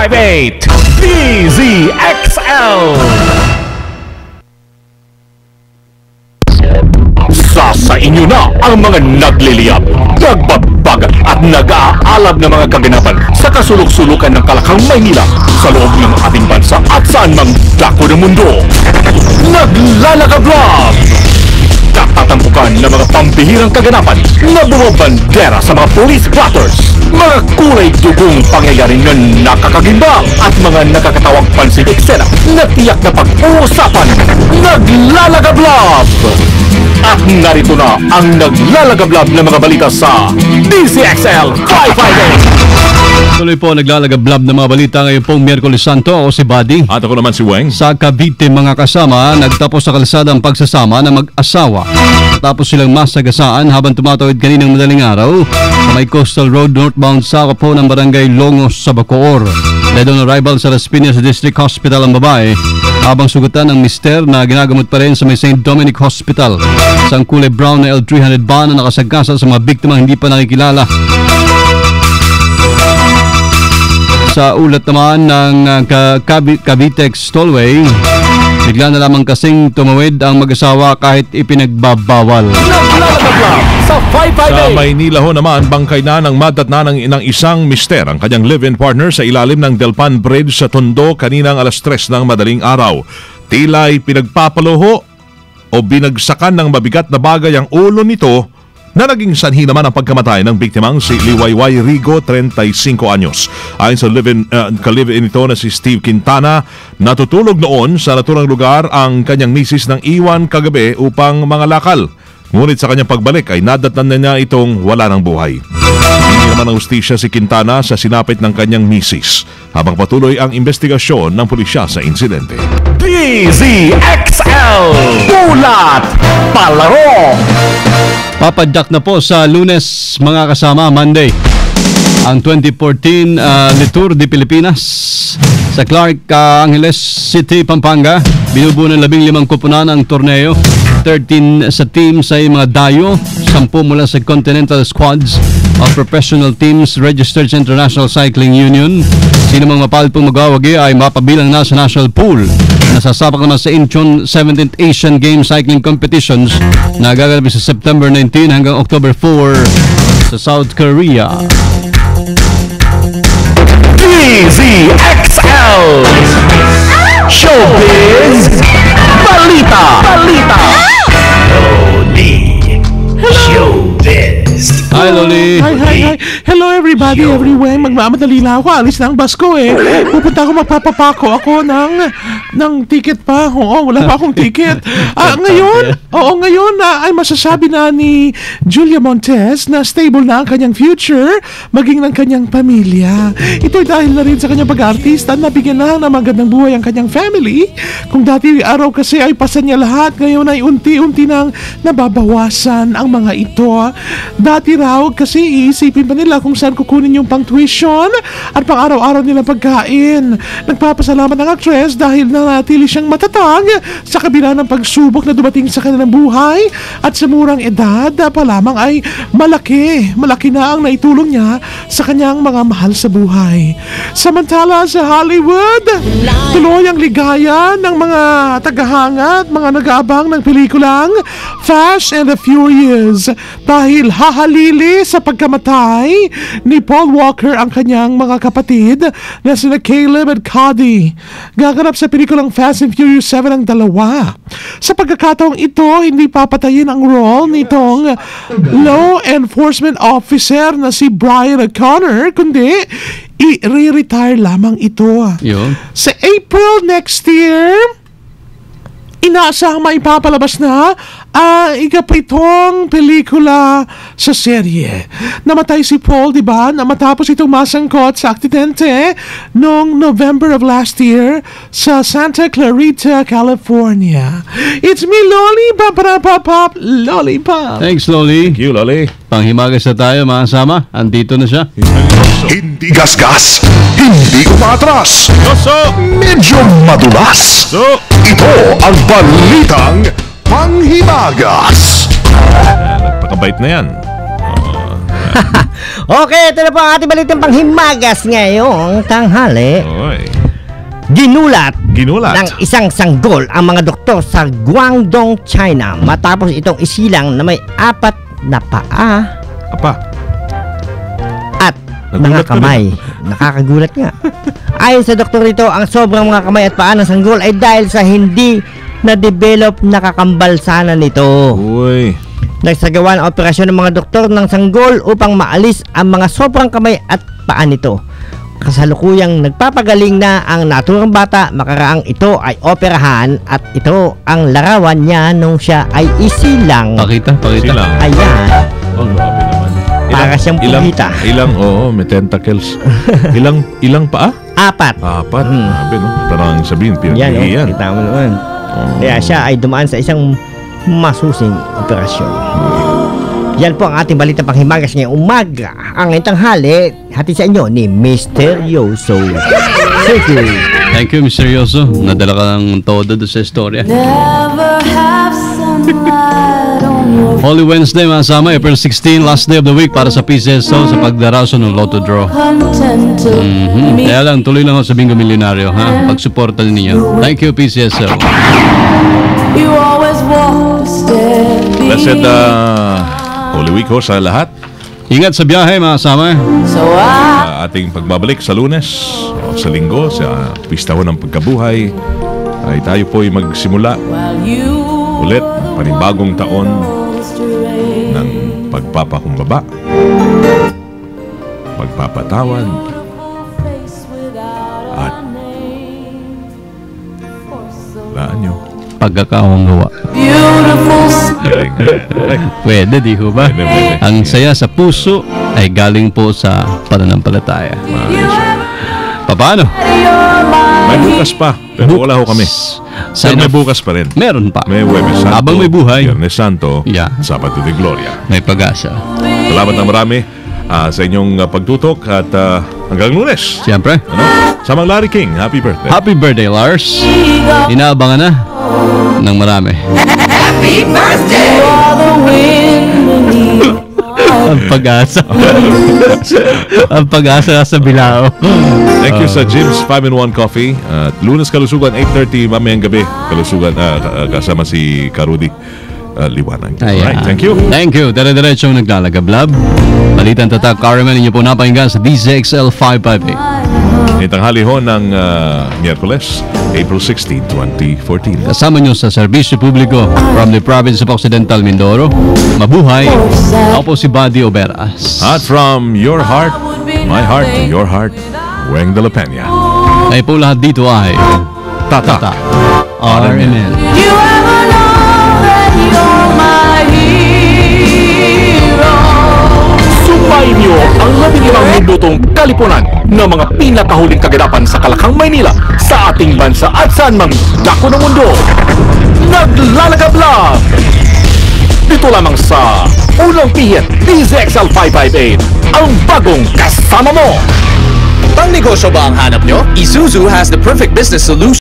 558 DZXL. Sa inyo na ang mga nagliliyab, nagbabag at nag-aalab na mga kaganapan sa kasulok-sulukan ng Kalakang Maynila sa loob ng ating bansa at saan mang dako ng mundo. Naglalagablab! Tatampukan ng mga pambihirang kaganapan na bumabandera sa mga police blotters, mga kulay dugong pangyayari na nakakagimbang at mga nakakatawang pansin eksena na tiyak na pag-uusapan. Naglalagablab! At narito na ang naglalagablab na mga balita sa DZXL 558. Tuloy po naglalagablab ng mga balita ngayon pong Miyerkules Santo. Ako si Buddy. At ako naman si Weng. Sa Cavite mga kasama, nagtapos sa kalsada ang pagsasama ng mag-asawa. Tapos silang masagasaan habang tumatawid kaninang madaling araw sa may Coastal Road northbound sa po ng barangay Longos sa Bacoor. Dead on arrival sa Las Piñas District Hospital ang babae habang sugatan ng mister na ginagamot pa rin sa may St. Dominic Hospital. Isang kulay brown na L300 van na nakasagkasa sa mga biktimang hindi pa nakikilala. Sa ulat naman ng Cavitex Tollway, bigla na lamang kasing tumawid ang mag-asawa kahit ipinagbabawal. Sa Maynila ho naman, bangkay na ng madatna ng isang mister ang kanyang live-in partner sa ilalim ng Delpan Bridge sa Tondo kaninang alas 3 ng madaling araw. Tila'y pinagpapaloho o binagsakan ng mabigat na bagay ang ulo nito na naging sanhi naman ang pagkamatay ng biktimang si Liwayway Rigo, 35 anyos. Ayon sa ka-live-in ito na si Steve Quintana, natutulog noon sa naturang lugar ang kanyang misis ng iwan kagabi upang mangalakal. Ngunit sa kanyang pagbalik ay nadatnan na niya itong wala ng buhay. Hindi naman ng hustisya si Quintana sa sinapit ng kanyang misis habang patuloy ang investigasyon ng pulisya sa insidente. DZXL Bulat Palaro. Papadyak na po sa Lunes mga kasama, Monday, ang 2014 Tour de Pilipinas sa Clark Angeles City, Pampanga. Binubuo ng 15 kupunan ang torneo, 13 sa teams ay mga dayo, 10 mula sa Continental Squads of Professional Teams registered sa International Cycling Union. Sino mang mapalpong magawagi ay mapabilang na sa national pool. Nasasapak naman sa Incheon 17th Asian Games Cycling Competitions na gaganapin sa September 19 hanggang October 4 sa South Korea. DZXL Showbiz Balita. Showbiz. Hi, Loli. Hi. Hello everybody, everywhere. Magmamadali lang ako. Alis na ang bus ko eh. Pupunta ako, magpapapako ako ng ticket pa. Oo, wala pa akong ticket. Ngayon ay masasabi na ni Julia Montes na stable na ang kanyang future, maging ng kanyang pamilya. Ito dahil na rin sa kanyang pag-artista, nabigyan na ng magandang buhay ang kanyang family. Kung dati araw kasi ay pasan niya lahat, ngayon ay unti-unti nang nababawasan ang mga ito. Dati raw kasi iisipin pa nila kung saan kukunin yung pang tuition at pang araw-araw nilang pagkain. Nagpapasalamat ang actress dahil nanatili siyang matatag sa kabila ng pagsubok na dumating sa kanilang buhay at sa murang edad pa lamang ay malaki na ang naitulong niya sa kanyang mga mahal sa buhay. Samantala sa Hollywood, tuloy ang ligaya ng mga tagahanga at mga nag-aabang ng pelikulang Fast and the Furious dahil hahalili sa pagkamatay ni Paul Walker ang kanyang mga kapatid na sina Caleb at Cody. Gaganap sa pelikulang Fast and Furious 7 ang dalawa. Sa pagkakataong ito, hindi papatayin ang role nitong law enforcement officer na si Brian O'Connor, kundi i-retire lamang ito. Yun. Sa April next year, inaasahang maipapalabas na ang ikapitong pelikula sa serye. Namatay si Paul, di ba? Matapos itong masangkot sa aksidente noong November of last year sa Santa Clarita, California. It's me, Loli. Pop, Lollipop. Thanks, Loli. Thank you, Loli. Panghimagas na tayo mga kasama. Andito na siya. Hindi gasgas, hindi umatras, medyo madulas. Ito ang balitang Panghimagas. Nagpakabait na yan. Okay, ito na po ang ating balitang panghimagas ngayong tanghali. Oy. Ginulat Ginulat. ng isang sanggol ang mga doktor sa Guangdong, China matapos itong isilang na may 4 na paa Apa. at Nagulat mga ka kamay. Nakakagulat nga. Ayon sa doktor ito, ang sobrang mga kamay at paa ng sanggol ay dahil sa hindi na-develop na kakambalsanan nito. Uy. Nagsagawa ng operasyon ng mga doktor ng sanggol upang maalis ang mga sobrang kamay at paa nito. Kasalukuyang nagpapagaling na ang naturang bata, makaraang ito ay operahan at ito ang larawan niya nung siya ay isilang. Pakita. Silang. Ayan. Oh, grabe naman. Para siyang pugita. May tentacles. ilang paa? 4. 4. Grabe, no? Parang sabihin, Yan, pinagiyan. kita mo naman. Kaya siya ay dumaan sa isang masusing operasyon. Yan po ang ating balita panghimagas ngayong umaga. Ang tanghali, hati sa inyo ni Misteryoso. Thank you. Thank you, Mr. Yoso. Nadala ka ng todo doon sa istorya. Holy Wednesday, mga sama, April 16, last day of the week para sa PCSO sa pagdaraso ng Lotto Draw. Kaya lang, tuloy lang ako sa Bingo Milyonaryo, ha? Pagsuporta ninyo. Thank you, PCSO. Blessed Holy Week ho sa lahat. Ingat sa biyahe, mga sama. Sa ating pagbabalik sa Lunes o sa Linggo, sa pista ho ng pagkabuhay, ay tayo po ay magsimula ulit ng panibagong taon ng pagpapakumbaba, pagpapatawad, at laan nyo. Pagkakawang gawa. Galing. Pwede, di ho ba? Pwede. Ang saya sa puso ay galing po sa pananampalataya. Paano? May bukas pa, pero wala ho kami. Sign May off. bukas pa rin. Meron pa. May Huwebes Santo, Habang may buhay, Biyernes Santo, Yeah. Sabado de Gloria. may pag-asa. Salamat na marami sa inyong pagtutok at hanggang Lunes. Siyempre, Samang Larry King, happy birthday. happy birthday, Lars. Inaabangan na ng marami. Ang pag-asa. Ang pag-asa sa Bilao. Thank you sa Jim's 5-in-1 Coffee. At Lunes Kalusugan, 8:30 mamayang gabi. Kalusugan, kasama si Karudi Liwanag. Alright, thank you. Thank you. Dire-diretsong naglalagablab. Balitang tatak, Carmen, ninyo po napahinggan sa DZXL 558. Itanghali ho ng Miyerkules, April 16, 2014. Kasama nyo sa serbisyo publiko from the province of Occidental Mindoro. Mabuhay. Ako po si Buddy Oberas. At from your heart, my heart to your heart, Weng de la Peña. Ay po lahat dito ay Tata. Amen. Sumayin niyo ang 15 minutong kalipunan ng mga pinakahuling kaganapan sa Kalakang Maynila, sa ating bansa at saan mang dako ng mundo. Naglalagablab! Dito lamang sa Unang Pihit, DZXL 558, ang bagong kasama mo! Pang negosyo ba ang hanap nyo? Isuzu has the perfect business solution.